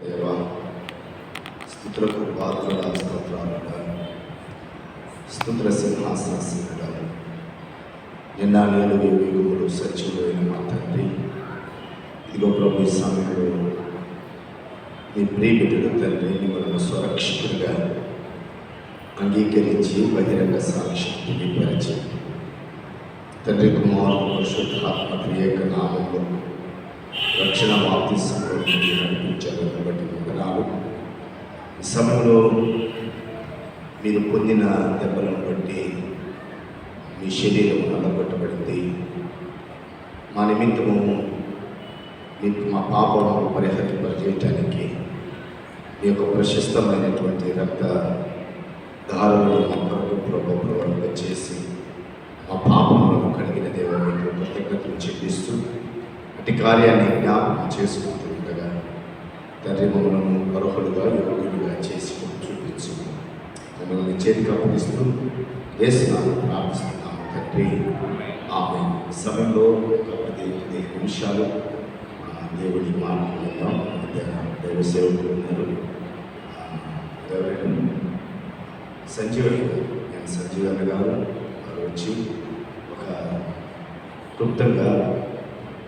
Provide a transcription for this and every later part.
దేవా, స్తుతులకు పాత్రుడా, స్తోత్రాలుగా, స్తుతుల సింహాసనసీనుడా, నిన్న నేడు యుగములు సజీవుడైన మా తండ్రి, ఇదిగో ప్రభు ఈ సమయంలో నీ ప్రియబిడ్డలు తండ్రి మిమ్మల్ని స్వరక్షకుడిగా అంగీకరించి బహిరంగ సాక్ష్యం తెలియపరిచి తండ్రి కుమారుడు పరిశుద్ధాత్మ త్రియేక నామంలో రక్షణ బాప్తిసంలో నడిపించాలని బట్టి వందనాలు. ఈ సమయంలో మీరు పొందిన దెబ్బలను బట్టి మీ శరీరం నల్లగొట్టబడింది. మా నిమిత్తము మీకు మా పాపము పరిహరింపజేయటానికి మీ యొక్క ప్రశస్తమైనటువంటి రక్త దారులను మా కొరకు ప్రభుత్వం చేసి మా పాపములను కడిగిన దేవ మీకు కృతజ్ఞతలు చెల్లిస్తూ అట్టి కార్యాన్ని జ్ఞాపకం చేసుకుంటూ ఉండగా తండ్రి మమ్మలను అర్హులుగా యోగ్యులుగా చేసి చూపించు. మమ్మల్ని చేతికి అప్పగిస్తూ వేస్తున్నాను, ప్రార్థిస్తున్నాము తండ్రి. ఆమె సమయంలో ఒక 10 నిమిషాలు దేవుడి మాట్లాడుతాం. దైవ సేవకులు ఉన్నారు. ఎవరైనా సంజీవన్న గారు వారు వచ్చి ఒక క్లుప్తంగా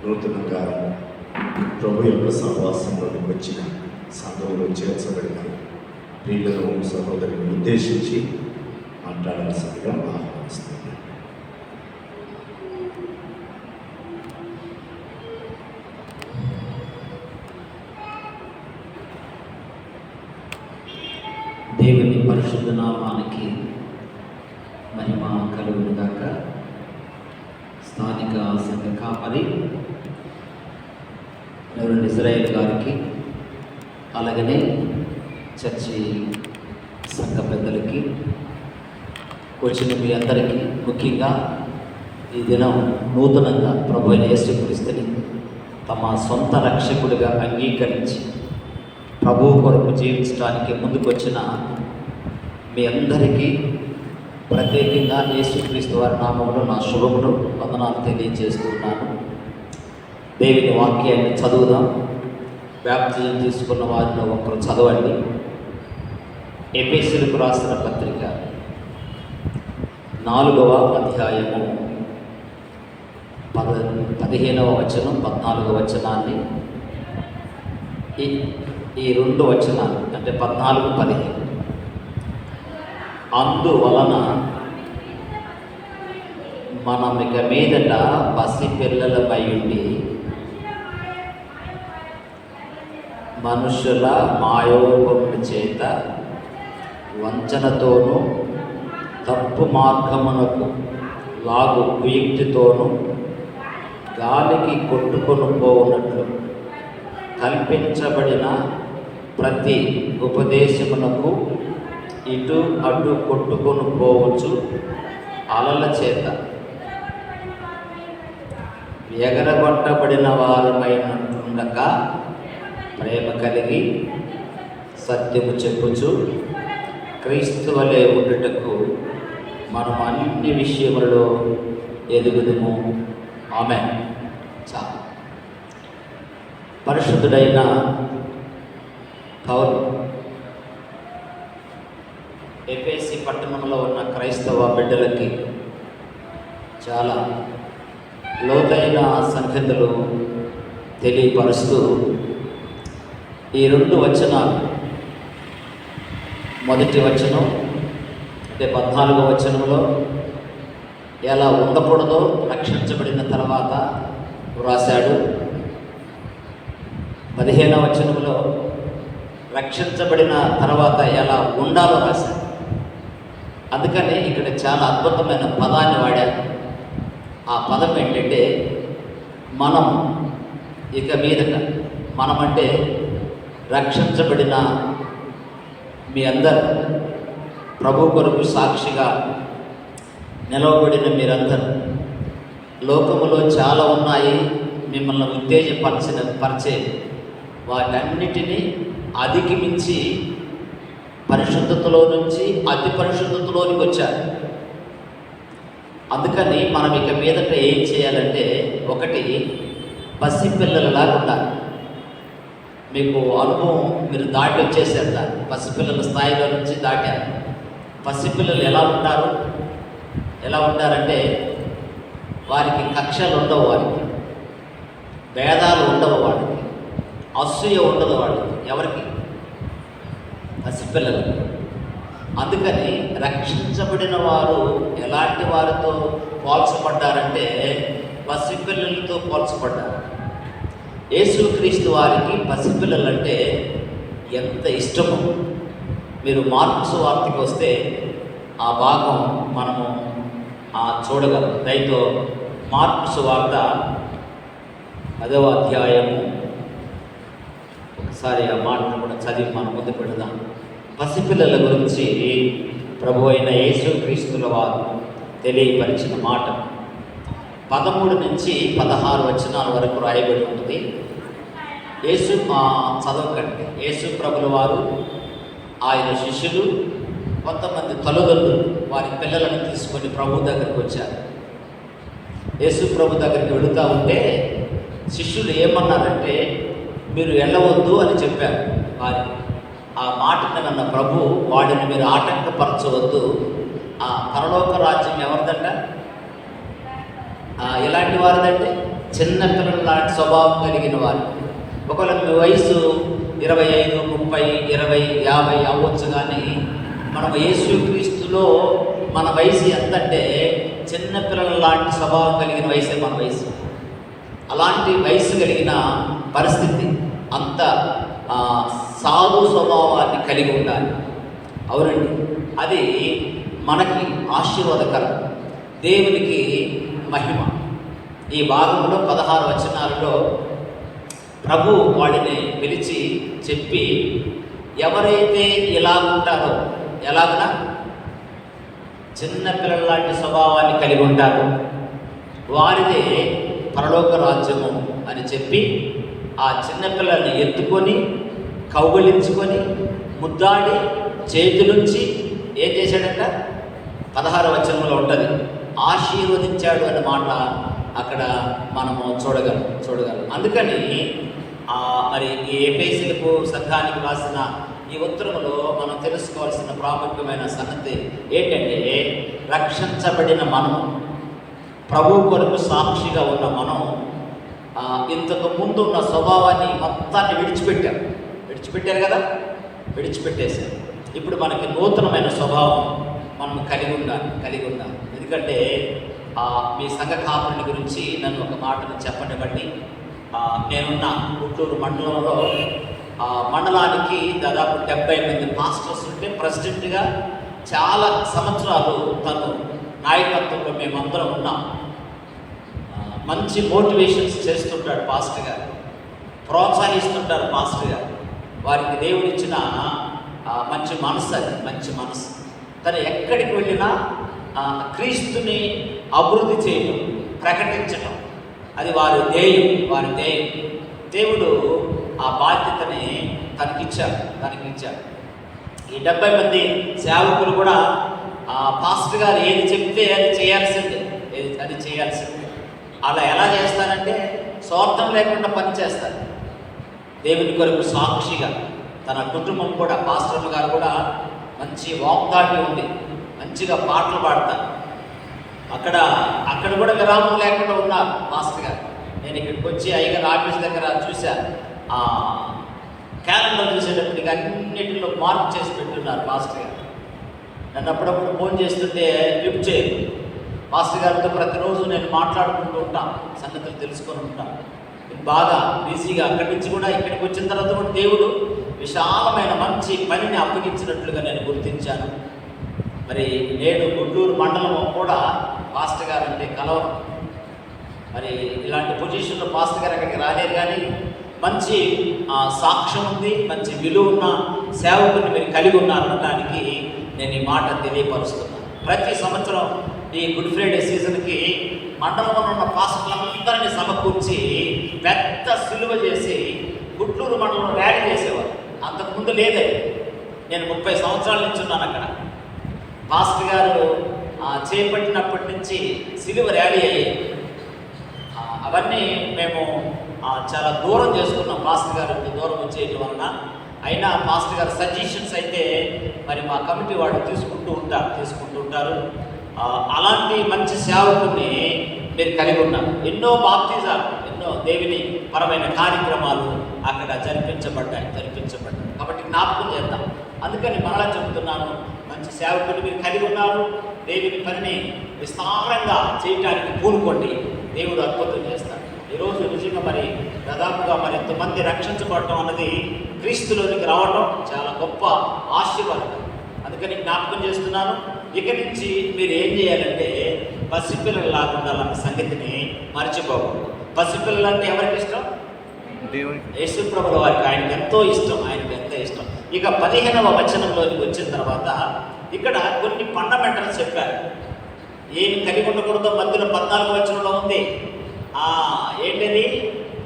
నూతనంగా ప్రభు యొక్క సహవాసంలోకి వచ్చిన సంఘంలో చేర్చబడిన ప్రియులను సహోదరులను ఉద్దేశించి మాట్లాడాల్సిందిగా ఆహ్వానిస్తుంది. దేవుని పరిశుద్ధ నామానికి మహిమ కలుగును గాక. స్థానిక సంఘ కాపరి ఇజ్రాయేల్ గారికి, అలాగనే చర్చి సంఘ పెద్దలకి, వచ్చిన మీ అందరికీ, ముఖ్యంగా ఈ దినం నూతనంగా ప్రభు అయిన యేసుక్రీస్తుని తమ సొంత రక్షకుడిగా అంగీకరించి ప్రభువు కొరకు జీవించడానికి ముందుకొచ్చిన మీ అందరికీ ప్రత్యేకంగా యేసుక్రీస్తు వారి నామంలో నా శుభములు, వందనాలు తెలియజేస్తున్నాను. దేవుని వాక్యాన్ని చదువుదాం. బాప్తిజం తీసుకున్న వారిలో ఒకరు చదవండి. ఎఫెసీయులకు రాసిన పత్రిక 4వ అధ్యాయము 15వ వచనం, 14వ వచనాన్ని, ఈ 2 వచనాలు అంటే 14, 15. అందువలన మనం ఇక మీదట పసి పిల్లలపై ఉండి మనుషుల మాయోపముల చేత వంచనతోనూ తప్పు మార్గమునకు లాగు కుయుక్తితోనూ గాలికి కొట్టుకొని పోవునట్లు కల్పించబడిన ప్రతి ఉపదేశమునకు ఇటు అటు కొట్టుకొని పోవచ్చు అలల చేత ఎగరగొట్టబడిన వారమైనట్లుండక ప్రేమ కలిగి సత్యము చెప్పుచు క్రీస్తు వలె ఉండుటకు మనం అన్ని విషయములలో ఎదుగుదుము. ఆమేన్. చాలు. పరిశుద్ధుడైన పౌలు ఎఫెసీ పట్టణంలో ఉన్న క్రైస్తవ బిడ్డలకి చాలా లోతైన సంగతులు తెలియపరుస్తూ ఈ 2 వచనాలు, మొదటి వచనం అంటే 14వ వచనంలో ఎలా ఉండకూడదో రక్షించబడిన తర్వాత వ్రాశాడు. 15వ వచనంలో రక్షించబడిన తర్వాత ఎలా ఉండాలో రాశాడు. అందుకని ఇక్కడ చాలా అద్భుతమైన పదాన్ని వాడారు. ఆ పదం ఏంటంటే మనం ఇక మీదట, మనమంటే రక్షించబడిన మీ అందరు, ప్రభు కొరకు సాక్షిగా నిలవబడిన మీరందరూ, లోకములో చాలా ఉన్నాయి మిమ్మల్ని ఉత్తేజపరిచే వాటన్నిటినీ అధిగమించి పరిశుద్ధతలో నుంచి అతి పరిశుద్ధతలోనికి వచ్చారు. అందుకని మనం ఇక మీదట ఏం చేయాలంటే, ఒకటి పసిపిల్లలలాగా ఉండాలి. మీకు అనుభవం, మీరు దాటి వచ్చేసారు దాన్ని, పసిపిల్లల స్థాయిలో నుంచి దాటారు. పసిపిల్లలు ఎలా ఉంటారంటే వారికి కక్షలు ఉండవు, వారికి భేదాలు ఉండవు, వాడికి అసూయ ఉండదు, వాడికి ఎవరికి, పసిపిల్లలకి. అందుకని రక్షించబడిన వారు ఎలాంటి వారితో పోల్చబడ్డారంటే పసిపిల్లలతో పోల్చబడ్డారు. యేసుక్రీస్తు వారికి పసిపిల్లలంటే ఎంత ఇష్టమో మీరు మార్కు సువార్తకి వస్తే ఆ భాగం మనము చూడగలం. దయతో మార్కు సువార్త 10వ అధ్యాయము ఒకసారి ఆ మాటను కూడా చదివి మనం ముందు పెడదాం. పసిపిల్లల గురించి ప్రభు అయిన యేసుక్రీస్తుల వారు తెలియపరిచిన మాట 13 నుంచి 16 వచనాల వరకు రాయబడి ఉంటుంది. చదవకండి. యేసు ప్రభుల వారు, ఆయన శిష్యులు, కొంతమంది తల్లిదండ్రులు వారి పిల్లలను తీసుకొని ప్రభు దగ్గరికి వచ్చారు. యేసు ప్రభు దగ్గరికి వెళుతూ ఉంటే శిష్యులు ఏమన్నారంటే, మీరు వెళ్ళవద్దు అని చెప్పారు వారికి. ఆ మాటను విన్న ప్రభు, వాడిని మీరు ఆటంకపరచవద్దు, ఆ పరలోక రాజ్యం ఎవరిదంట, ఎలాంటి వారిదంటే చిన్న పిల్లల లాంటి స్వభావం కలిగిన వారు. ఒకవేళ మీ వయసు 25, 30, 20, 50 అవ్వచ్చు, కానీ మనం యేసుక్రీస్తులో మన వయసు ఎంతంటే చిన్నపిల్లల లాంటి స్వభావం కలిగిన వయసే మన వయసు. అలాంటి వయసు కలిగిన పరిస్థితి, అంత సాధు స్వభావాన్ని కలిగి ఉండాలి. అవునండి, అది మనకి ఆశీర్వాదకరం, దేవునికి మహిమ. ఈ భాగంలో 16 వచనాలలో ప్రభు వాడిని పిలిచి చెప్పి, ఎవరైతే ఇలా ఉంటారో, ఎలాగనా చిన్నపిల్లల లాంటి స్వభావాన్ని కలిగి ఉంటారో వారిదే పరలోక రాజ్యము అని చెప్పి ఆ చిన్నపిల్లల్ని ఎత్తుకొని కౌగిలించుకొని ముద్దాడి చేతులుంచి ఏం చేశాడంట, 16వ వచనంలో ఉంటుంది, ఆశీర్వదించాడు అనే మాట అక్కడ మనము చూడగలం. అందుకని మరి ఈ ఎఫెసీయులకు సంఘానికి రాసిన ఈ ఉత్తరములో మనం తెలుసుకోవాల్సిన ప్రాముఖ్యమైన సంగతి ఏంటంటే, రక్షించబడిన మనం, ప్రభు కొరకు సాక్షిగా ఉన్న మనం ఇంతకు ముందు ఉన్న స్వభావాన్ని మొత్తాన్ని విడిచిపెట్టారు కదా, విడిచిపెట్టేశారు. ఇప్పుడు మనకి నూతనమైన స్వభావం మనం కలిగి ఉండాలి. ఎందుకంటే మీ సంఘ కాపురుని గురించి నన్ను ఒక మాటను చెప్పనివ్వండి. నేనున్న గుంటూరు మండలంలో మండలానికి దాదాపు 70 మంది పాస్టర్స్ ఉంటే ప్రెసిడెంట్గా చాలా సంవత్సరాలు తను నాయకత్వంలో మేమందరం ఉన్నాం. మంచి మోటివేషన్స్ చేస్తుంటాడు పాస్టర్ గారు, ప్రోత్సహిస్తుంటారు పాస్టర్ గారు. వారికి దేవుడిచ్చిన మంచి మనసు, అది మంచి మనసు. తను ఎక్కడికి వెళ్ళినా క్రీస్తుని అభివృద్ధి చేయడం, ప్రకటించడం, అది వారి ధ్యేయం. దేవుడు ఆ బాధ్యతని తనకిచ్చాడు. ఈ 70 మంది సేవకులు కూడా పాస్టర్ గారు ఏది చెప్తే అది చేయాల్సిందే. అలా ఎలా చేస్తారంటే స్వార్థం లేకుండా పనిచేస్తారు. దేవుని కొరకు సాక్షిగా తన కుటుంబం కూడా, పాస్టర్ గారు కూడా మంచి వాగ్దాటి ఉంది, మంచిగా పాటలు పాడతారు. అక్కడ కూడా విరామం లేకుండా ఉన్నారు పాస్టర్ గారు. నేను ఇక్కడికి వచ్చి అయ్యగారు ఆఫీస్ దగ్గర చూసా, క్యాలెండర్ చూసేటప్పటికి అన్నింటిలో మార్క్ చేసి పెట్టున్నారు పాస్టర్ గారు. నన్ను అప్పుడప్పుడు ఫోన్ చేస్తుంటే లిఫ్ట్ చేయదు. పాస్టర్ గారితో ప్రతిరోజు నేను మాట్లాడుకుంటూ ఉంటాను, సంగతులు తెలుసుకొని ఉంటాను. బాగా బిజీగా అక్కడి నుంచి కూడా ఇక్కడికి వచ్చిన తర్వాత కూడా దేవుడు విశాలమైన మంచి పనిని అప్పగించినట్లుగా నేను గుర్తించాను. మరి నేడు గుంటూరు మండలం కూడా పాస్టర్ గారు అంటే కలవరం. మరి ఇలాంటి పొజిషన్లో పాస్టర్ గారు అక్కడికి రాలేరు, కానీ మంచి సాక్ష్యం ఉంది, మంచి విలువ ఉన్న సేవకుని మీరు కలిగి ఉన్నారనడానికి నేను ఈ మాట తెలియపరుస్తున్నాను. ప్రతి సంవత్సరం ఈ గుడ్ ఫ్రైడే సీజన్కి మండలంలో ఉన్న పాస్టర్లందరినీ సమకూర్చి పెద్ద సిలువ చేసి గుంటూరు మండలంలో ర్యాలీ చేసేవారు. అంతకుముందు లేదే. నేను 30 సంవత్సరాల నుంచి ఉన్నాను అక్కడ. పాస్టర్ గారు చేపట్టినప్పటి నుంచి సిలువ ర్యాలీ అయ్యాయి. అవన్నీ మేము చాలా దూరం చేసుకున్నాం పాస్టర్ గారు ఇంత దూరం వచ్చేయటం వలన. అయినా పాస్టర్ గారు సజెషన్స్ అయితే మరి మా కమిటీ వాళ్ళు తీసుకుంటూ ఉంటారు. అలాంటి మంచి సేవకుని మీరు కలిగి ఉన్నారు. ఎన్నో బాప్తిజాలు, ఎన్నో దేవుని పరమైన కార్యక్రమాలు అక్కడ జరిపించబడ్డాయి. కాబట్టి జ్ఞాపకం చేద్దాం. అందుకని మరలా చెబుతున్నాను, మంచి సేవకుని మీరు కలిగి ఉన్నారు. దేవుని పనిని విస్తారంగా చేయటానికి పూనుకోండి, దేవుడు అద్భుతం చేస్తాడు. ఈరోజు నిజంగా మరి దాదాపుగా మరి ఎంతమంది రక్షించబడటం అన్నది క్రీస్తులోనికి రావడం చాలా గొప్ప ఆశీర్వాదం. అందుకని జ్ఞాపకం చేస్తున్నాను, ఇక నుంచి మీరు ఏం చేయాలంటే పసిపిల్లలాగా ఉండాలన్న సంగతిని మర్చిపోకూడదు. పసిపిల్లలు అంటే ఎవరికి ఇష్టం? యేసుప్రభుల వారికి. ఆయనకి ఎంతో ఇష్టం. ఇక 15వ వచనంలోకి వచ్చిన తర్వాత ఇక్కడ కొన్ని ఫండమెంటల్స్ చెప్పారు. ఏమి కలిగి ఉండకూడదో మధ్యలో 14వ వచనంలో ఉంది. ఏంటిది?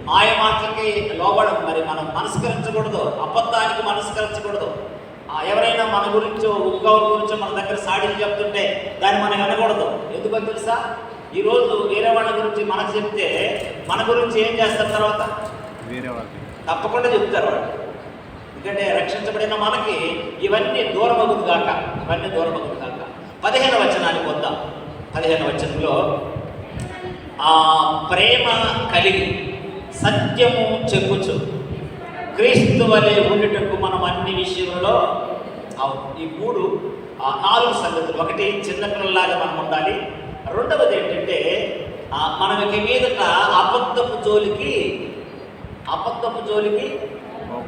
మాయ మాటలకి లోబడం. మరి మనం మనస్కరించకూడదు, అబద్ధానికి మనస్కరించకూడదు. ఎవరైనా మన గురించో ఇంకొకరి గురించో మన దగ్గర సాడీలు చెప్తుంటే దాన్ని మనం వినకూడదు. ఎందుకో తెలుసా? ఈరోజు వేరే వాళ్ళ గురించి మనకు చెప్తే మన గురించి ఏం చేస్తారు? తర్వాత తప్పకుండా చెప్తారు వాళ్ళు. ఎందుకంటే రక్షించబడిన మనకి ఇవన్నీ దూరమగుదు కాక. 15వ వచనానికి వద్దాం. 15వ వచనంలో ప్రేమ కలిగి సత్యము చెప్పుచు క్రీస్తు వలె ఉండుటకు మనం అన్ని విషయంలో ఈ 4 సంగతులు. ఒకటి, చిన్నపిల్లలాగా మనం ఉండాలి. రెండవది ఏంటంటే మనకి మీదట అబద్ధపు జోలికి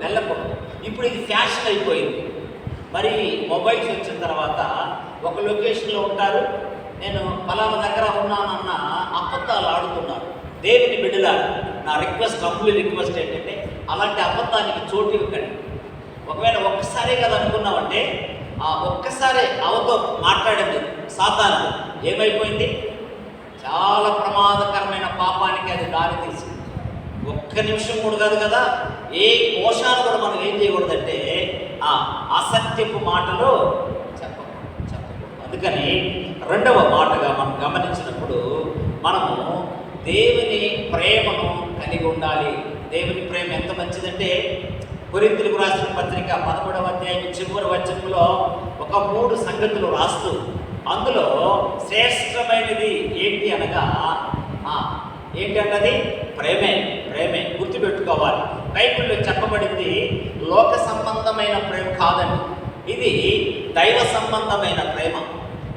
వెళ్ళకూడదు. ఇప్పుడు ఇది ఫ్యాషన్ అయిపోయింది. మరి మొబైల్స్ వచ్చిన తర్వాత ఒక లొకేషన్లో ఉంటారు, నేను పలానా దగ్గర ఉన్నానన్న అబద్ధాలు ఆడుతున్నారు. దేవుని బిడ్డలారా, నా కంప్లీట్ రిక్వెస్ట్ ఏంటంటే అలాంటి అబద్ధానికి చోటు ఇవ్వకండి. ఒకవేళ ఒక్కసారే కదా అనుకున్నామంటే ఒక్కసారి అవతో మాట్లాడింది సాతాను ఏమైపోయింది? చాలా ప్రమాదకరమైన పాపానికి అది దారి తీసింది. ఒక్క నిమిషం కూడా కాదు కదా, ఏ కోశాలు కూడా మనం ఏం చేయకూడదంటే అసత్యపు మాటలు చెప్పకూడదు. అందుకని రెండవ మాటగా మనం గమనించినప్పుడు మనము దేవుని ప్రేమను కలిగి ఉండాలి. దేవుని ప్రేమ ఎంత మంచిదంటే కొరింథీయులకు రాసిన పత్రిక 11వ అధ్యాయం చివరి వచనంలో ఒక 3 సంగతులు రాస్తూ అందులో శ్రేష్టమైనది ఏంటి అనగా ఏంటన్నది ప్రేమే. గుర్తుపెట్టుకోవాలి. బైబిల్లో చెప్పబడింది లోక సంబంధమైన ప్రేమ కాదండి, ఇది దైవ సంబంధమైన ప్రేమ.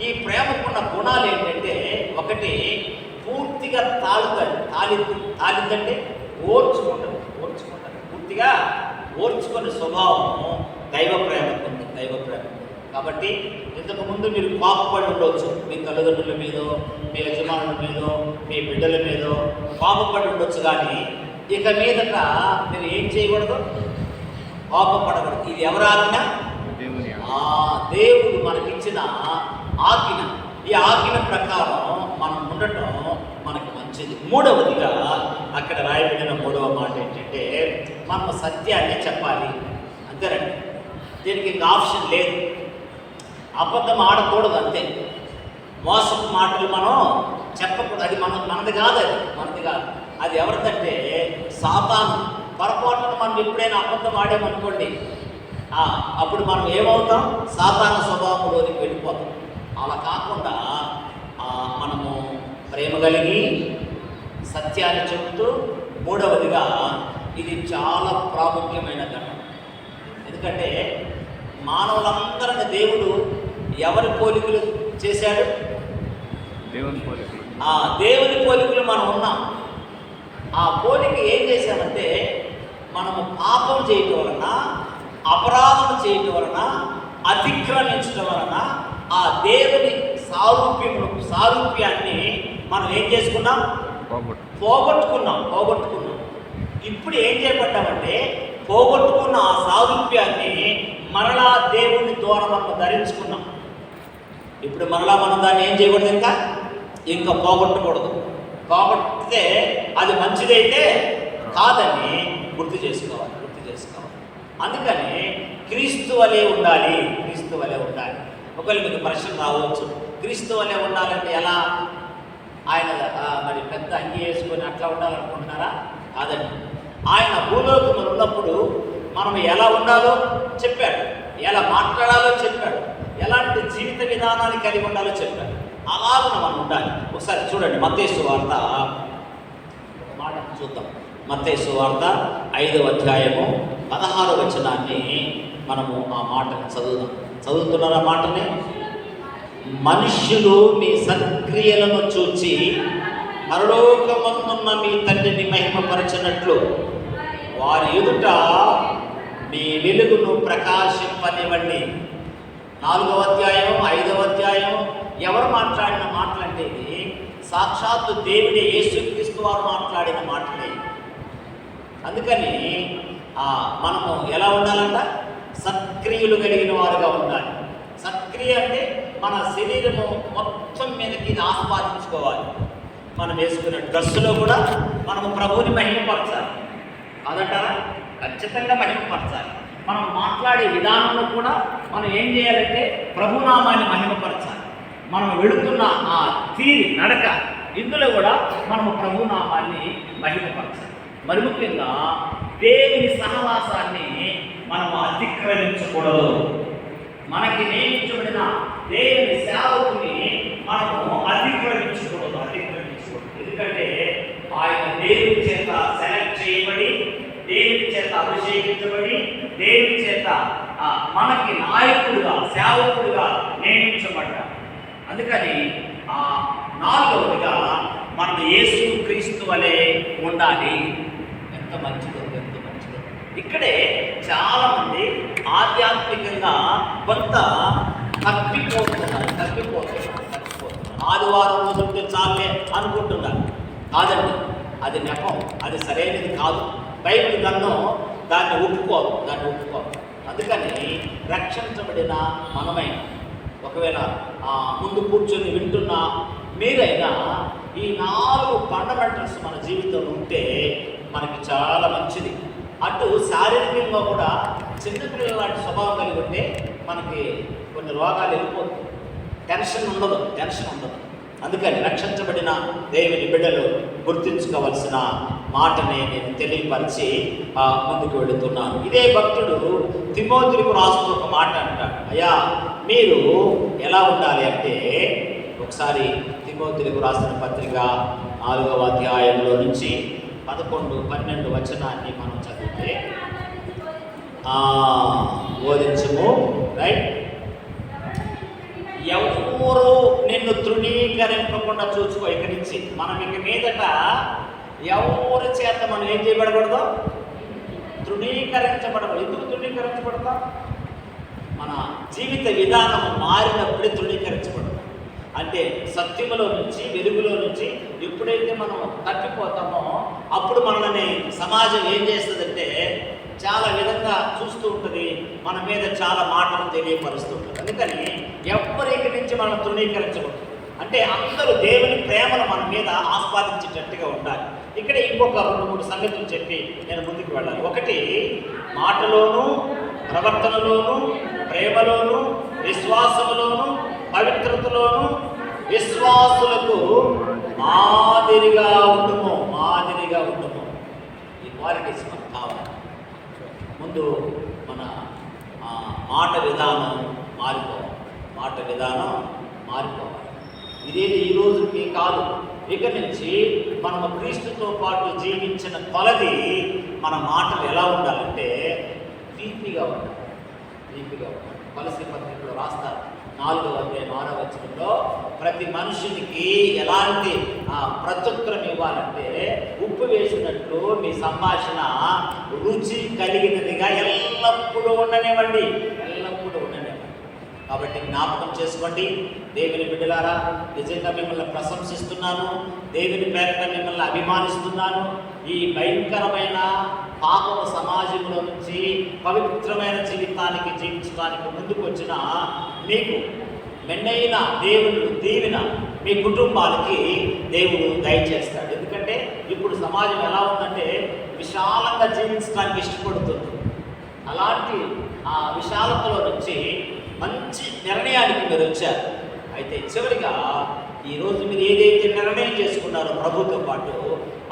ఈ ప్రేమకున్న గుణాలు ఏంటంటే, ఒకటి, పూర్తిగా తాలిద్దంటే ఓర్చుకుంటుంది. పూర్తిగా ఓర్చుకునే స్వభావం దైవ ప్రేమకు ఉంది. కాబట్టి ఇంతకుముందు మీరు కోపపడి ఉండొచ్చు, మీ తల్లిదండ్రుల మీదో, మీ యజమానుల మీదో, మీ బిడ్డల మీదో కోపపడి ఉండొచ్చు. కానీ ఇక మీదట మీరు ఏం చేయకూడదు? కోపపడకూడదు. ఇది ఎవరి ఆజ్ఞ? దేవుడు మనకిచ్చిన ఆజ్ఞ. ఈ ఆజ్ఞ ప్రకారం మనం ఉండటం మనకు మంచిది. మూడవదిగా అక్కడ రాయబడిన 3వ మాట ఏంటంటే, మనం సత్యాన్ని చెప్పాలి. అంతేనండి, దీనికి ఇంకా ఆప్షన్ లేదు. అబద్ధం ఆడకూడదు, అంతే. మోసపు మాటలు మనం చెప్పకూడదు. అది మనది కాదు. అది ఎవరిదంటే సాతాను. పొరపాటున మనం ఎప్పుడైనా అబద్ధం ఆడామనుకోండి, అప్పుడు మనం ఏమవుతాం? సాతాను స్వభావంలోనికి వెళ్ళిపోతాం. అలా కాకుండా మనము ప్రేమ కలిగి సత్యాన్ని చెబుతూ, మూడవదిగా ఇది చాలా ప్రాముఖ్యమైన ఘటన. ఎందుకంటే మానవులందరిని దేవుడు ఎవరి పోలికలు చేశాడు? దేవుని పోలికలు మనం ఉన్నాం. ఆ పోలిక ఏం చేశామంటే, మనము పాపం చేయటం వలన, అపరాధం చేయటం వలన, అతిక్రమించడం వలన ఆ దేవుని సారూప్యాన్ని మనం ఏం చేసుకున్నాం? పోగొట్టుకున్నాం. ఇప్పుడు ఏం చేయబడ్డామంటే, పోగొట్టుకున్న ఆ సారూప్యాన్ని మరలా దేవుని ద్వారా మనం ధరించుకున్నాం. ఇప్పుడు మరలా మనం దాన్ని ఏం చేయకూడదు? ఇంకా పోగొట్టకూడదు. పోగొట్టితే అది మంచిదైతే కాదని గుర్తు చేసుకోవాలి. అందుకని క్రీస్తు వలె ఉండాలి. ఒకవేళ మీకు ప్రశ్న రావచ్చు, క్రీస్తు వలె ఉండాలంటే ఎలా? ఆయన మరి పెద్ద అంగి వేసుకొని అట్లా ఉండాలనుకుంటున్నారా? కాదండి. ఆయన భూలోకంలో ఉన్నప్పుడు మనం ఎలా ఉండాలో చెప్పాడు, ఎలా మాట్లాడాలో చెప్పాడు, ఎలాంటి జీవిత విధానాన్ని కలిగి ఉండాలో చెప్పాడు. అలాగే మనం ఉండాలి. ఒకసారి చూడండి మత్తయి సువార్త మాట చూద్దాం. మత్తయి సువార్త 5వ అధ్యాయము 16వ వచనాన్ని మనము ఆ మాటను చదువుతున్నారు. ఆ మాటని, మనుష్యులు మీ సత్క్రియలను చూచి పరలోకమందున్న మీ తండ్రిని మహిమపరచినట్లు వారి ఎదుట మీ వెలుగును ప్రకాశింపనివ్వండి. 4వ అధ్యాయం 5వ అధ్యాయం ఎవరు మాట్లాడిన మాటలంటే ఇది సాక్షాత్తు దేవుడే యేసుక్రీస్తు వారు మాట్లాడిన మాటలే. అందుకని మనము ఎలా ఉండాలంట? సత్క్రియలు కలిగిన వారుగా ఉండాలి. సత్క్రియ అంటే మన శరీరము మొత్తం మీదకి ఆస్వాదించుకోవాలి. మనం వేసుకునే డ్రెస్సులో కూడా మనము ప్రభువుని మహిమపరచాలి. అదంటారా? ఖచ్చితంగా మహిమపరచాలి. మనం మాట్లాడే విధానంలో కూడా మనం ఏం చేయాలంటే ప్రభునామాన్ని మహిమపరచాలి. మనం వెళుతున్న ఆ తీరి నడక ఇందులో కూడా మనము ప్రభునామాన్ని మహిమపరచాలి. మరి ముఖ్యంగా దేవుని సహవాసాన్ని మనం అతిక్రమించకూడదు. మనకి నియమించబడిన దేవుని సేవకుని మనము అతిక్రమించకూడదు. ఎందుకంటే ఆయన దేవుని చేత సెలెక్ట్ చేయబడి, దేవుని చేత అభిషేకించబడి, దేవుని చేత మనకి నాయకుడుగా సేవకుడుగా నియమించబడ్డాడు. అందుకని 4వదిగా మనం యేసు క్రీస్తు వలె ఉండాలి. ఎంత మంచిదో. ఇక్కడే చాలామంది ఆధ్యాత్మికంగా కొంత తప్పిపోతున్నారు. ఆదివారం రోజుంటే చాలే అనుకుంటున్నారు. కాదండి, అది నెపం, అది సరైనది కాదు. బైబిల్ గ్రంథం దాన్ని ఒప్పుకోదు. అందుకని రక్షించబడిన మనమైన ఒకవేళ ముందు కూర్చొని వింటున్న మీరైనా ఈ 4 ఫండమెంటల్స్ మన జీవితంలో ఉంటే మనకి చాలా మంచిది. అటు శారీరకంగా కూడా చిన్నపిల్లల లాంటి స్వభావం కలిగి ఉంటే మనకి కొన్ని రోగాలు వెళ్ళిపోతుంది. టెన్షన్ ఉండదు. అందుకని రక్షించబడిన దేవుని బిడ్డలు గుర్తించుకోవాల్సిన మాటని నేను తెలియపరిచి ముందుకు వెళుతున్నాను. ఇదే భక్తుడు తిమోతికి రాస్తూ ఒక మాట అంటాడు. అయ్యా, మీరు ఎలా ఉండాలి అంటే, ఒకసారి తిమోతికి రాసిన పత్రిక 4వ అధ్యాయంలో నుంచి 11-12 వచనాన్ని మనం చదివితే, బోధించము, రైట్, ఎవరు నిన్ను తృణీకరింపకుండా చూసుకో. ఇక్కడి నుంచి మనం ఇక మీదట ఎవరి చేత మనం ఏం చేయబడకూడదు? తృణీకరించబడకూడదు. ఎందుకు తృణీకరించబడతాం? మన జీవిత విధానం మారినప్పుడే తృణీకరించబడతాం. అంటే సత్యములో నుంచి, వెలుగులో నుంచి ఎప్పుడైతే మనం తప్పిపోతామో అప్పుడు మనల్ని సమాజం ఏం చేస్తుందంటే చాలా విధంగా చూస్తూ ఉంటుంది, మన మీద చాలా మాటలు తెలియపరుస్తూ ఉంటుంది. అందుకని ఎవ్వరు ఇక్కడి నుంచి మనం తృణీకరించకూడదు. అంటే అందరూ దేవుని ప్రేమను మన మీద ఆస్వాదించేటట్టుగా ఉండాలి. ఇక్కడ ఇంకొక 2-3 సంగతులు చెప్పి నేను ముందుకు వెళ్ళాలి. ఒకటి, మాటలోను, ప్రవర్తనలోను, ప్రేమలోను, విశ్వాసములోను, పవిత్రతలోను విశ్వాసులకు మాదిరిగా ఉండుము. ఈ క్వాలిటీస్ మనకు కావాలి. ముందు మన మాట విధానం మారిపోవాలి. ఇదేది ఈ రోజుకి కాదు. ఇక నుంచి మనము క్రీస్తుతో పాటు జీవించిన కొలది మన మాటలు ఎలా ఉండాలంటే తీపిగా ఉండాలి. కొలసీ పత్రికలో రాస్తారు 4వ అధ్యాయం 6వ వచనంలో, ప్రతి మనుషునికి ఎలాంటి ప్రత్యుత్తరం ఇవ్వాలంటే ఉప్పు వేసినట్లు మీ సంభాషణ రుచి కలిగినదిగా ఎల్లప్పుడూ ఉండనివ్వండి. కాబట్టి జ్ఞాపకం చేసుకోండి దేవుని బిడ్డలారా, నిజంగా మిమ్మల్ని ప్రశంసిస్తున్నాను, దేవుని పేరిట మిమ్మల్ని అభిమానిస్తున్నాను. ఈ భయంకరమైన పాప సమాజంలో నుంచి పవిత్రమైన జీవితానికి జీవించడానికి ముందుకు వచ్చిన మీకు మెండైన దేవుడు దీవెన మీ కుటుంబాలకి దేవుడు దయచేస్తాడు. ఎందుకంటే ఇప్పుడు సమాజం ఎలా ఉందంటే విశాలంగా జీవించడానికి ఇష్టపడుతుంది. అలాంటి ఆ విశాలతలో నుంచి మంచి నిర్ణయానికి మీరు వచ్చారు. అయితే చివరిగా ఈరోజు మీరు ఏదైతే నిర్ణయం చేసుకున్నారో ప్రభుతో పాటు,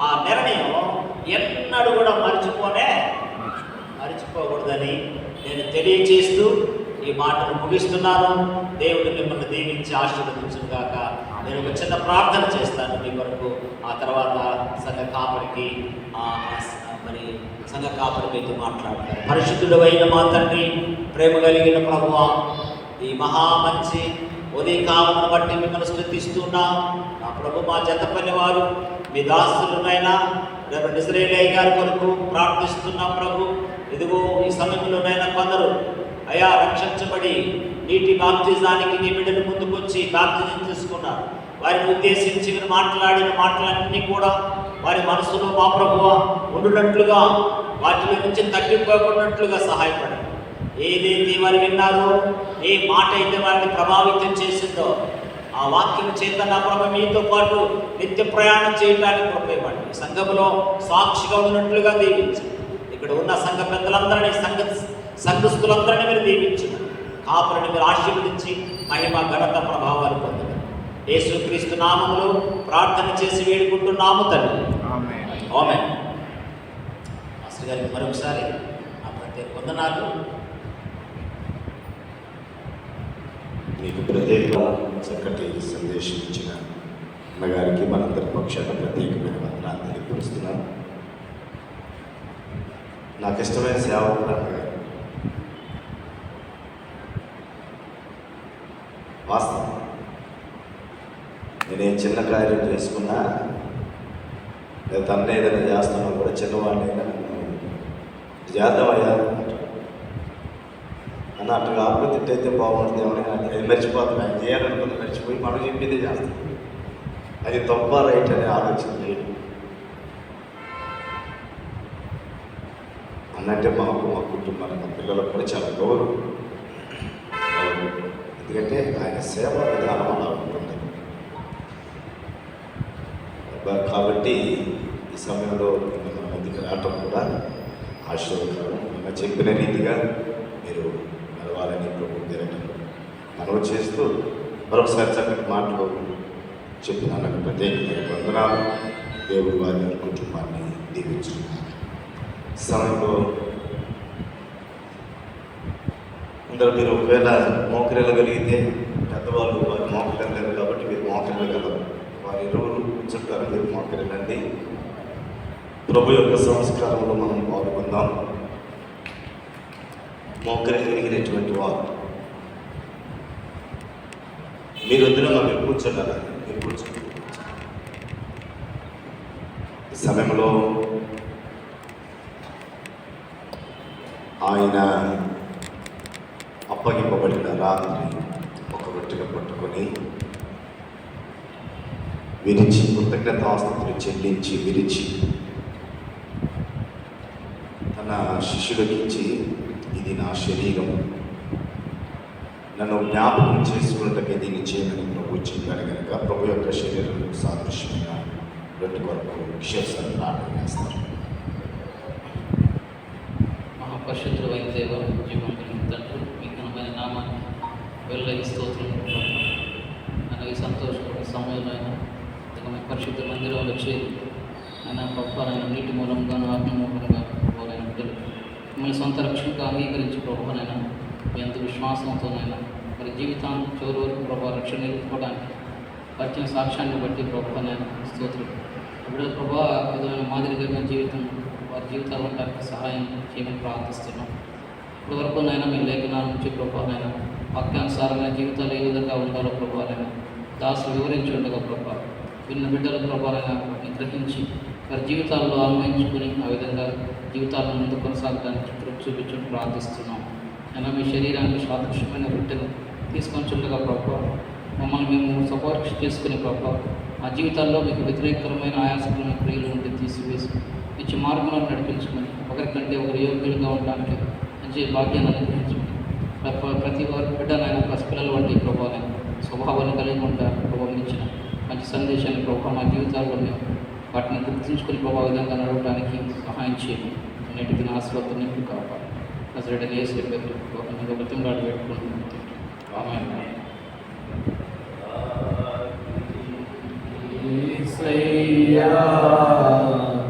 ఆ నిర్ణయం ఎన్నడూ కూడా మర్చిపోకూడదని నేను తెలియచేస్తూ ఈ మాటను ముగిస్తున్నాను. దేవుడు మిమ్మల్ని దీవించి ఆశీర్వదించును గాక. నేను ఒక చిన్న ప్రార్థన చేస్తాను మీ వరకు. ఆ తర్వాత సంఘ కాపరికి సంఘ కాపరి మీతో మాట్లాడతారు. పరిశుద్ధుడైన మా తండ్రి, ప్రేమ కలిగిన ప్రభువా, ఈ మహా మంచి ఉదయకాలమును బట్టి మిమ్మల్ని స్తుతిస్తున్నాం. నా ప్రభు, మా జత పనివారు మీ దాసులునైనా రెవరెండ్ ఇశ్రాయేలయ్య గారి కొరకు ప్రార్థిస్తున్నాం ప్రభు. ఇదిగో ఈ సమయంలోనైనా కొందరు అయా రక్షించబడి నీటి బాప్తిజానికి నీ బిడ్డలు ముందుకొచ్చి బాప్తిజం తీసుకున్నారు. వారిని ఉద్దేశించి మీరు మాట్లాడిన మాటలన్నీ కూడా వారి మనసులో మా ప్రభువ ఉండునట్లుగా, వాటిలో నుంచి తగ్గిపోకున్నట్లుగా సహాయపడండి. ఏదైతే వారు విన్నారో, ఏ మాట అయితే వారిని ప్రభావితం చేసిందో, ఆ వాక్యం చేత నా ప్రభు మీతో పాటు నిత్య ప్రయాణం చేయడానికి ఉపయోగపడండి. సంఘంలో సాక్షిగా ఉన్నట్లుగా దీవించండి. ఇక్కడ ఉన్న సంఘ పెద్దలందరినీ, సంఘస్థులందరినీ మీరు దీవించండి. కాపురిని మీరు ఆశీర్వదించి మహిమ ఘనత ప్రభావాలు పొందండి. యేసుక్రీస్తు నామములో ప్రార్థన చేసి వేడుకుంటున్నాము తండ్రి. ఆమేన్. మాస్టర్ గారికి మరొకసారి నా ప్రత్యేక వందనాలు. మీకు ప్రత్యేక చక్కటి సందేశం ఇచ్చిన అన్నగారికి మనందరి పక్షాన ప్రత్యేకమైన వందనాలు తెలియపరుస్తున్నాను. నాకు ఇష్టమైన సేవకుడు అన్నగారు. వాస్తవం, నేనేం చిన్న కార్యం చేసుకున్నా లేదా తన్నే ఏదైనా చేస్తున్నా కూడా చిన్నవాడినైనా చేద్దామయ్యా అన్నట్టు కాకపోతే తిట్టయితే బాగుంటుంది. ఏమన్నా అది మర్చిపోతాం, ఆయన చేయాలనుకుంటే మర్చిపోయి మనం చెప్పిందే చేస్తాం. అది తప్ప రైట్ అనే ఆలోచన లేదు. అన్నట్టే మా కుటుంబానికి, మా పిల్లలకు కూడా చాలా గౌరవం. ఎందుకంటే ఆయన సేవ విధానం అలా ఉంటుంది. కాబట్టి ఈ సమయంలో మన మధ్యకి రావటం కూడా ఆశీర్వదకరం. నిన్న చెప్పిన రీతిగా మీరు నడవాలని ప్రభు పేరట మనవి చేస్తూ మరొకసారి చక్కటి మాటలు చెప్పిన నాకు ప్రత్యేకమైన వందనాలు. దేవుడు వారి కుటుంబాన్ని దీవించుకున్నారు. సమయంలో అందరూ మీరు ఒకవేళ మోకరిల్లగలిగితే, పెద్దవాళ్ళు వారు మోకరిల్లారు కాబట్టి మీరు మోకరిల్లగలరు. వారి ఇరువురు కూర్చుంటారు, మీరు మోకరిల్లండి. ప్రభు యొక్క సంస్కారంలో మనం పాల్గొందాం. మోకరిల్లిగినటువంటి వారు మీరు వద్దున మీరు కూర్చుంటారా? మీరు కూర్చోండి. ఈ సమయంలో ఆయన అప్పగింపబడిన రాత్రి ఒక రొట్టెగా పట్టుకొని విరిచి, కృతజ్ఞతాస్తుతులు చెల్లించి విరిచి తన శిష్యుడికి ఇచ్చి, ఇది నా శరీరం, నన్ను జ్ఞాపకం చేసుకున్నట్టుగా దీన్ని చేయమని ప్రభు చెప్పాడు కనుక ప్రభు యొక్క శరీరంలో సాదృశ్యమైన రొట్టె కొరకు విశేషాలు ప్రార్థన చేస్తారు. మహాపరిశుద్ధుడు అయిన దేవ, జీవంతుని తండ్రి, మీ ఘనమైన నామాన్ని వెళ్ళని స్తోత్రం. నేను ఈ సంతోషపడే సమయంలో అయినా మీ పరిశుద్ధ మందిరంలో చేరి ఆయన ప్రభుత్వాలైన నీటి మూలంగా, ఆత్మ మూలంగా పోలైన బిడ్డలు మిమ్మల్ని సొంత రక్షణగా అంగీకరించి ప్రభుత్వనైనా మీ అంత విశ్వాసంతోనైనా మరి జీవితాన్ని చివరి వరకు ప్రభావ రక్షణ నిలుపుకోవడానికి పరిచయం సాక్ష్యాన్ని బట్టి ప్రభుత్వనైనా స్తోత్రం. ఇప్పుడు ప్రభావ విధమైన మాదిరిగా జీవితం వారి జీవితాలు ఉండడానికి సహాయం చేయమని ప్రార్థిస్తున్నాం. ఇప్పటి వరకు నైనా మీ లేఖనాల నుంచి ప్రభావైనా వాక్యానుసారమైన జీవితాలు ఏ విధంగా ఉండాలో ప్రభావైనా దాసులు వివరించి ఉండగా ప్రభావ విన్న బిడ్డల ప్రభావైనా గ్రహించి వారి జీవితాల్లో అన్వయించుకుని ఆ విధంగా జీవితాలను ముందు కొనసాగడానికి చూపించడం ప్రార్థిస్తున్నాం. అయినా మీ శరీరానికి సాదృశ్యమైన రొట్టెను తీసుకొని చుట్టగా ప్రభావ మమ్మల్ని మేము సపోర్ట్ చేసుకునే ప్రభావ మా జీవితాల్లో మీకు వ్యతిరేకరమైన ఆయాసకరమైన క్రియలు ఉంటే తీసివేసి ఇచ్చి మార్గంలో నడిపించుకొని ఒకరికంటే ఒకరు యోగ్యులుగా ఉండడానికి మంచి భాగ్యాన్ని అనుగ్రహించుకుని ప్రతి వారి బిడ్డనైనా పసిపిల్లల వంటి ప్రభావం స్వభావాన్ని కలిగి ఉంటారు. ప్రభావం ఇచ్చిన మంచి సందేశాన్ని ప్రభావ మా జీవితాల్లో మేము వాటిని గుర్తించుకుని ప్రభావ విధంగా నడవడానికి సహాయం చేయండి. అన్నిటికీ ఆశీర్వాదం నింపు కావాలి. అసలు వేసి బతిమలాడు పెట్టుకుంటున్నాం. యేసయ్యా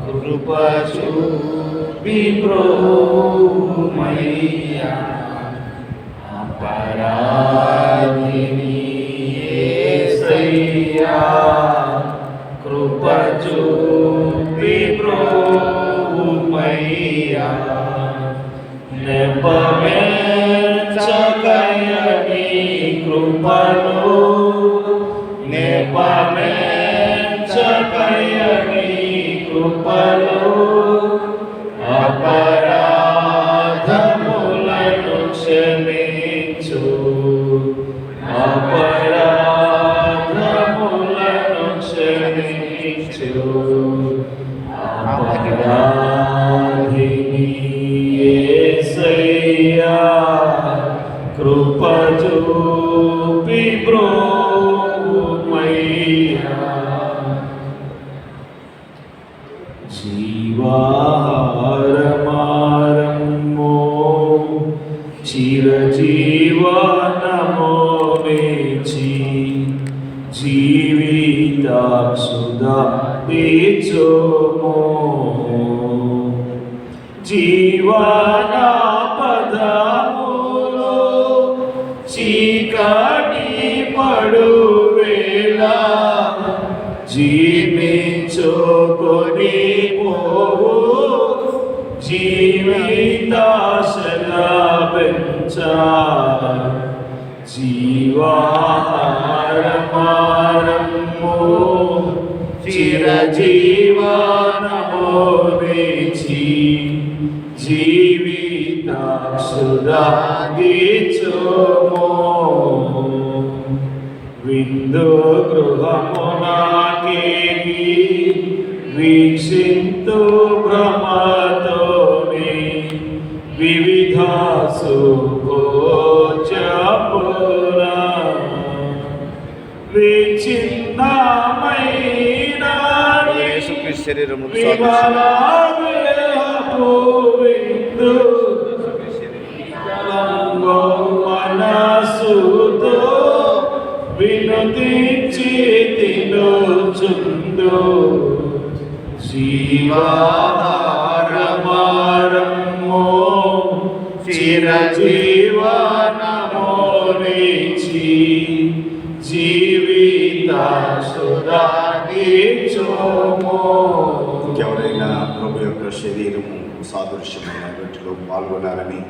కృప చూపి బ్రోమయ్యా అపరాధిని యేసయ్యా కృప చూపి బ్రోమయ్యా నెపమెచ్చకయని కృపను నెపమెచ్చకయని కృపను అపరాధములను క్షమించు అపరాధములను క్షమించు అపరాధిని యేసయ్యా కృప చూపి బ్రోమయ్యా జీవాహారమారమ్మో చిరజీవనమో నేచి జీవితాక్షుదా తీర్చుమో జీవనా పదములో చీకటి పడువేళ జీవించుకొని పోవు జీవితాశల పెంచ జీవాహారమారమ్మో చిరజీవనమో నేచి జీవితాక్షుదాగిచోమో విందు గృహమునాకేగి వీక్షింతు భ్రమతోని వివిధ సుఖోచపురా విచ్ఛిన్నమైన యేసుక్రీస్తు శరీరము మనసుతో వినుతించి తినుచుందు జీవాహారమారమ్మో చిరజీవనమో నేచి జీవితాక్షుదాగిచోమో. ఎవరైనా ప్రభు యొక్క శరీరము సాదృశ్యమైన వీటిలో పాల్గొనాలని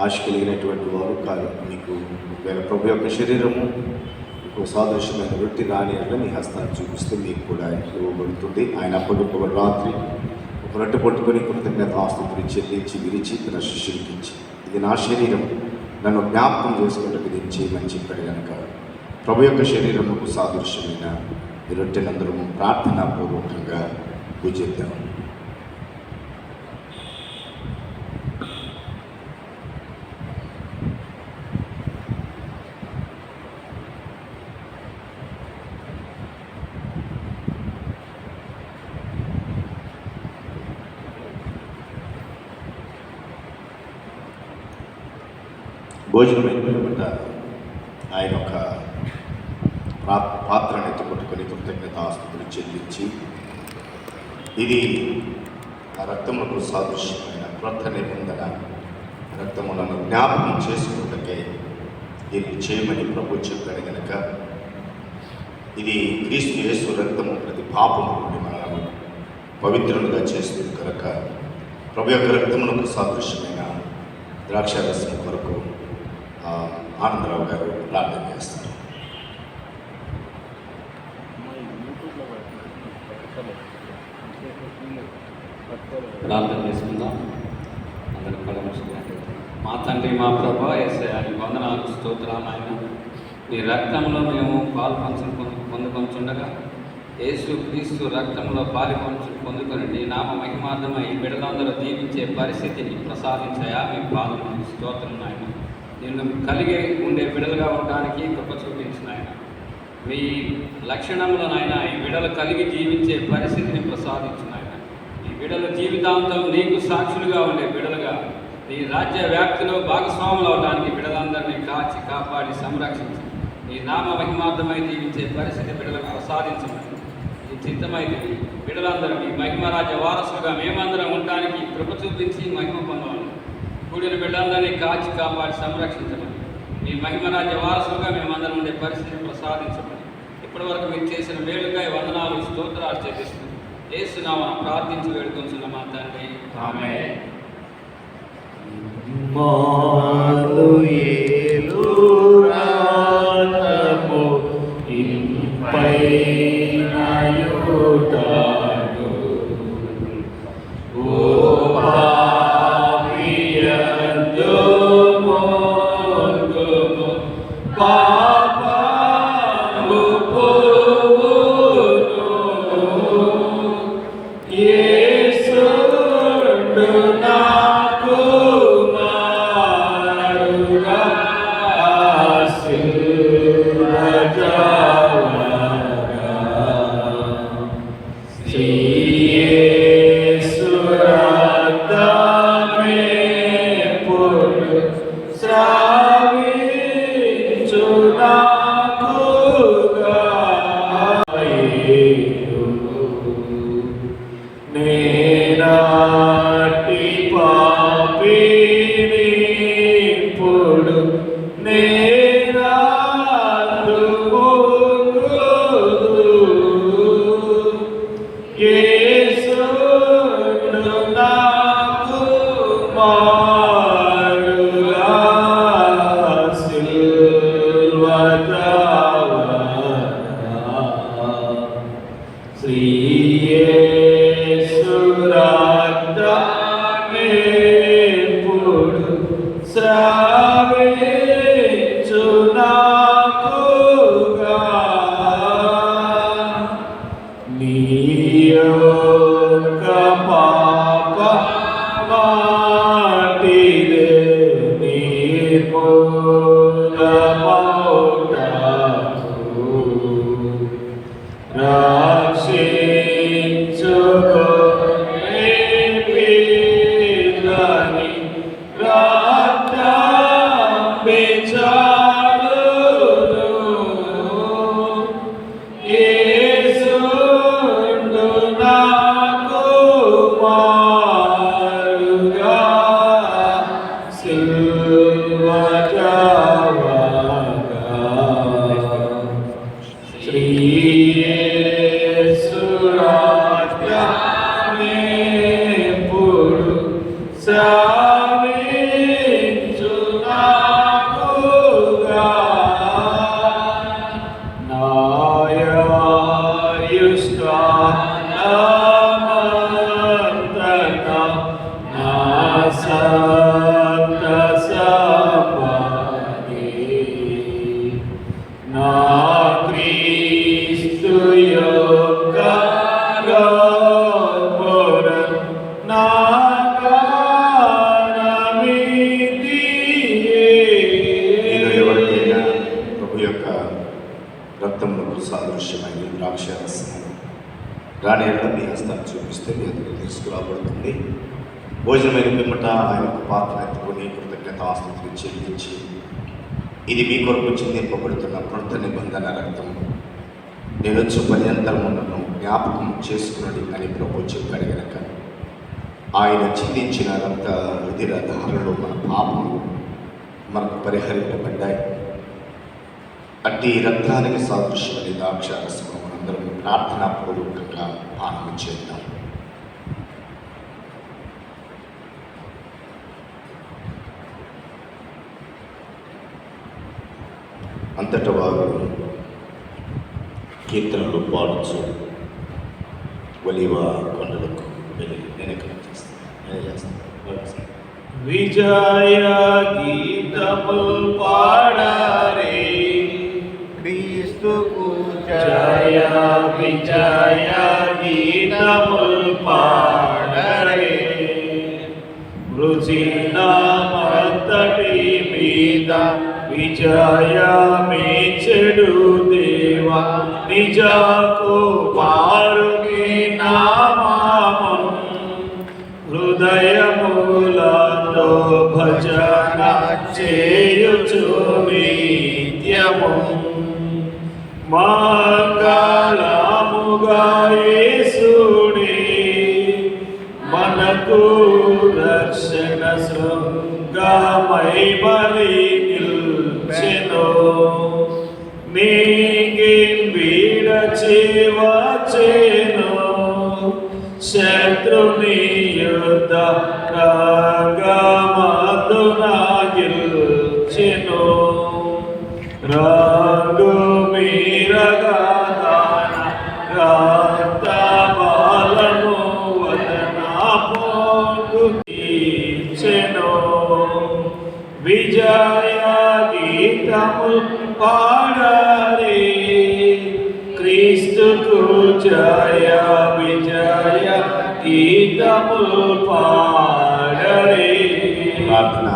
ఆశ కలిగినటువంటి వారు కాదు. మీకు ఒకవేళ ప్రభు యొక్క శరీరము ఒక సాదృశ్యమైన రొట్టి రాని అంటే మీ హస్తాన్ని చూపిస్తే మీకు కూడా ఇవ్వబడుతుంది. ఆయన అప్పటికొక రాత్రి ఒక రొట్టె పట్టుకొని కృతజ్ఞత ఆస్తుతులు చెల్లించి విరిచి తన శిష్యులకి ఇచ్చి, ఇది నా శరీరం, నన్ను జ్ఞాపకం చేసుకున్నట్టు దీన్ని చేయమని చెప్పాడు కనుక ప్రభు యొక్క శరీరముకు సాదృశ్యమైన ఈ రొట్టెనందరము ప్రార్థనాపూర్వకంగా పూజిద్దాం. భోజనం అయిపోయిన ఆయన ఒక పాత్రను ఎత్తుకొట్టుకొని కృతజ్ఞత ఆస్తుతులు చెల్లించి, ఇది ఆ రక్తములకు సాదృశ్యమైన క్రొత్త నిబంధన రక్తములను జ్ఞాపకం చేసుకుంటే దీన్ని చేయమని ప్రభు చెప్పాడు కనుక ఇది క్రీస్తు యేసు రక్తము ప్రతి పాపము నుండి మనలను పవిత్రులుగా చేస్తుంది కనుక ప్రభు యొక్క రక్తములకు సాదృశ్యమైన ద్రాక్షారసం కొరకు ఆనందరావు గారు ప్రార్థన చేస్తారు. ప్రార్థన చేసుకుందాం. అందరి కళ్ళ మూసుకున్నట్లయితే. మా తండ్రి, మా ప్రభా యేసయ్యా, నీ వందనాలు, స్తోత్రాలు ఆయన. నీ రక్తంలో మేము పాలు పొందుకొంచుండగా యేసు క్రీస్తు రక్తంలో పొందుకొని నీ నామ మహిమార్థమై ఈ బిడ్డలందరూ దీవించే పరిస్థితిని ప్రసాదించాయా. మీ పాదం స్తోత్రం నాయన. నిన్ను కలిగి ఉండే బిడ్డలుగా ఉండడానికి కృప చూపించిన ఆయన. మీ లక్షణంలో నాయన ఈ బిడ్డలు కలిగి జీవించే పరిస్థితిని ప్రసాదించిన ఆయన. ఈ బిడ్డల జీవితాంతం నీకు సాక్షులుగా ఉండే బిడ్డలుగా నీ రాజ్య వ్యాప్తిలో భాగస్వాములు అవడానికి బిడ్డలందరినీ కాచి కాపాడి సంరక్షించి నీ నామ మహిమార్థమై జీవించే పరిస్థితి బిడ్డలకు ప్రసాదించమని ఈ చిత్తమైతే బిడ్డలందరూ మీ మహిమరాజ్య వారసులుగా మేమందరం ఉండడానికి కృప చూపించి మహిమ పొందవాలి. కూడిన బిడ్డలందరినీ కాచి కాపాడి సంరక్షించమని, మీ మహిమరాజ్య వారసులుగా మేమందరం ఉండే పరిస్థితిని ప్రసాదించమని, ఇప్పటి వరకు మీరు చేసిన మేలుగా వందనాలు స్తోత్రాలు చెల్లిస్తున్నాం. యేసునామమున ప్రార్థించి వేడుకొంచున్న మా తండ్రి, ఆమేన్. మానుయేలురానము ఇంపైనయుటాడు. ఓ పాపియందు మోగుము పాపము పోవును. యేసుండు నాకు మారుగా ఆశీర్వదవగా. శ్రీ యేసు రక్తమేపుడు స్రవించు నాకుగా. నేనాటి పాపిని ఇప్పుడు యేసుండు నాకు మారుగా సిల్వదవగా. శ్రీ యేసు రక్తమేపుడు స్రవించు నాకుగా. నీ యొక్క పాపమాటిదే నిర్మూలమౌటకు. రక్షించుకొనే పిల్లని రక్తమే చాలును. యేసుండు నాకు మారుగా సిల్వదవగా. శ్రీ యేసు రక్తమేపుడు స్రవించు నాకుగా. నాయాయుష్కాలమంతటా నా సంత సంపదే నా క్రీస్తు యొక్క రక్తమున నా గానమిదియే. మీలో ఎవరికైనా ప్రభు యొక్క రక్తములకు సాదృశ్యమైన ద్రాక్షారసం రాని మీ హస్తాన్ని చూపిస్తే మీ దగ్గర తీసుకురాబడుతుంది. భోజనమైన పిమ్మట ఆయన ఒక పాత్ర ఎత్తుకొని కృతజ్ఞతాస్తుతులు చెల్లించి, ఇది మీ కొరకు చిందింపబడుతున్న కృత నిబంధన రక్తం, నేను వచ్చి పర్యంతరములను జ్ఞాపకం చేసుకున్నది అని ప్రభు చెప్పాడు గనక ఆయన చిందించిన రక్త రుధిర ధారలో మన పాపములు మనకు పరిహరింపబడ్డాయి. అట్టి రక్తానికి సాదృశ్యమైన ద్రాక్షారసము మనందరం ప్రార్థనాపూర్వకంగా పానం చేద్దాం. అంతటా వారు కీర్తనలు పాడుచు ఒలీవ కొండలకు వెళ్ళి నేను ఎక్కడ చేస్తాను. విజయ గీతముల్ పాడారే క్రీస్తుకు జయ విజయ గీతముల్ పాడారే. రుచిన మత్తటి మీద విజయమే చెడు దేవా నిజకు పారుని నామము హృదయములతో భజన చేయుచు నిత్యము మంగళము యేసుడే మనకు రక్షణ శృంగమై బలి నిల్చెను. నీగిన్ విడచి వచ్చెను శత్రుని యుద్ధ రంగమందున గెల్చెను. రంగు మీరగా దాన రక్త బాలము వదన పొంగు తీర్చెను. విజయ గీతము పాడరే క్రీస్తుకు జయ విజయ గీతము పాడరే. ప్రార్థన,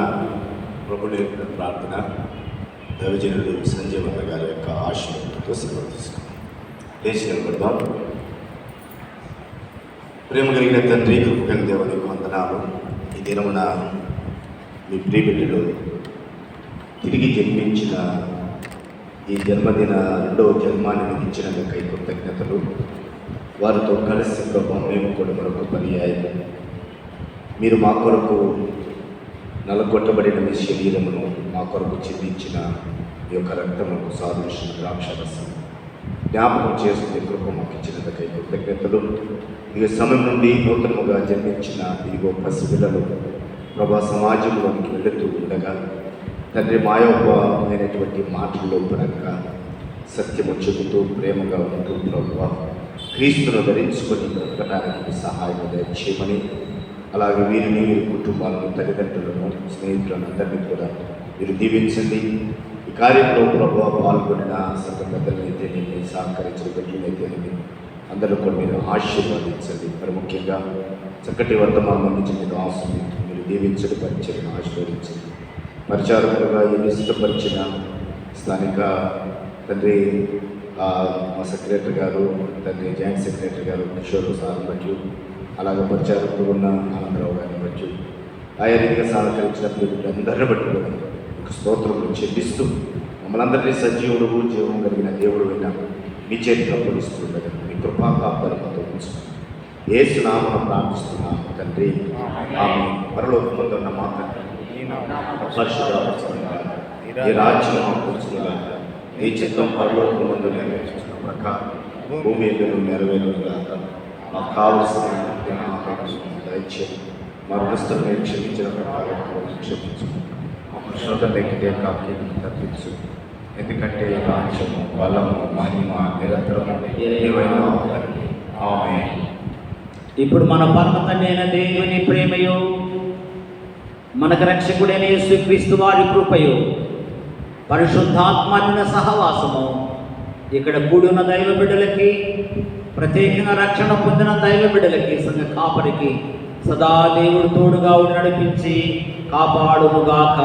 ప్రభుని ప్రార్థన దైవజనుడు సంజయ్ వర్మ గారి యొక్క ఆశీర్వాదంతో సెలవు తీసుకున్నాం. లేచి నిలబడదాం. ప్రేమ కలిగిన తండ్రి, కృపగల దేవునికి వందనాలు. ఈ దినమున మీ ప్రియబిడ్డలు తిరిగి జన్మించిన ఈ జన్మదిన రెండవ జన్మాన్ని విధించినందుకై కృతజ్ఞతలు. వారితో కలిసి ప్రభావం మేము కూడా మరొక పర్యాయం మీరు మా కొరకు నలగొట్టబడిన మీ శరీరమును మా కొరకు చిందించిన ఈ యొక్క రక్తముకు సాదృశ్యం ద్రాక్షరసం జ్ఞాపకం చేసుకునే కృప మాకు ఇచ్చినందుకై కృతజ్ఞతలు. ఈ సమయం నుండి నూతనముగా జన్మించిన ఇదిగో పసిపిల్లలు ప్రభా సమాజంలోనికి వెళుతూ ఉండగా తండ్రి మాయోపమైనటువంటి మాటల్లో పరంగా సత్యము చెబుతూ ప్రేమగా ఉంటూ ప్రభా క్రీస్తును ధరించుకొని బ్రతకడానికి సహాయం దయచేయమని, అలాగే వీరిని వీరి కుటుంబాలను తల్లిదండ్రులను స్నేహితులను అందరినీ కూడా మీరు దీవించండి. ఈ కార్యంలో ప్రభావ పాల్గొనిన సంఘ పెద్దలైతేనేమి సహకరించిన బిడ్డలైతేనేమి అందరూ కూడా మీరు ఆశీర్వదించండి. మరి ముఖ్యంగా చక్కటి వర్తమానం అందించిన దాసుని మీరు దీవించడం పరిచయం ఆశీర్వదించండి. పరిచారకులుగా ఈ ఇష్టపరిచిన స్థానిక తండ్రి మా సెక్రటరీ గారు, తండ్రి జాయింట్ సెక్రటరీ గారు కిషోర్ సార్ బట్టి, అలాగే పరిచారకులు ఉన్న ఆనందరావు గారిని బట్టి, ఆయా రీతిగా సహకరించిన అందరిని బట్టి కూడా ఒక స్తోత్రములు చెల్లిస్తూ మమ్మల్ని అందరినీ సజీవుడు జీవం కలిగిన దేవుడు విన్న మీ చేతికి అప్పగిస్తుండగా మీ కృపాకాపలతో ఉంచుకుని యేసు నామమున ప్రార్థిస్తున్నాము తండ్రి. ఆమె పరలోకమందు ఉన్న మా తండ్రి, పరిశుద్ధ ఈ రాజ్యం కూర్చున్నగా నీ చిత్తం పరలోకమందు నెరవేర్చుకున్న ప్రకారం భూమి మీద నెరవేరుగాక. మాకు కావలసిన దయచేసి మా రుణస్థులు మేము క్షమించిన ప్రకారం క్షమించు. మా శోధనకి కాకి తప్పించు. ఎందుకంటే రాజ్యము బలము మహిమ నిరంతరము నీవైనా. ఆమేన్. ఇప్పుడు మన పరమ తండ్రి అయిన దేవుని ప్రేమయు మనకు రక్షకుడైన యేసుక్రీస్తు వారి కృపయు పరిశుద్ధాత్మన సహవాసము ఇక్కడ కూడిన దైవ బిడ్డలకి, ప్రత్యేకంగా రక్షణ పొందిన దైవ బిడ్డలకి, సంఘ కాపరికి సదా దేవుడు తోడుగా ఉండి నడిపించి కాపాడునుగాక.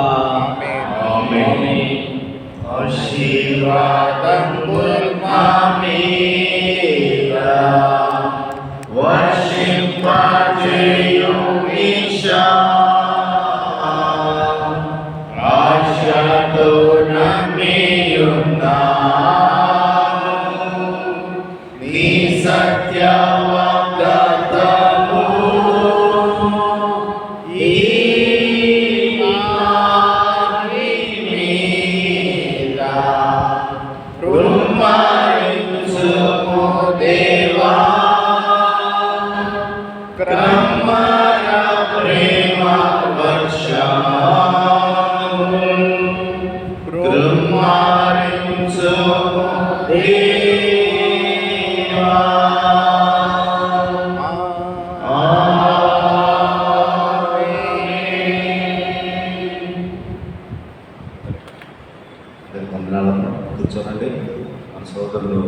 వందనాలను కూర్చోనండి. మన సోదరులు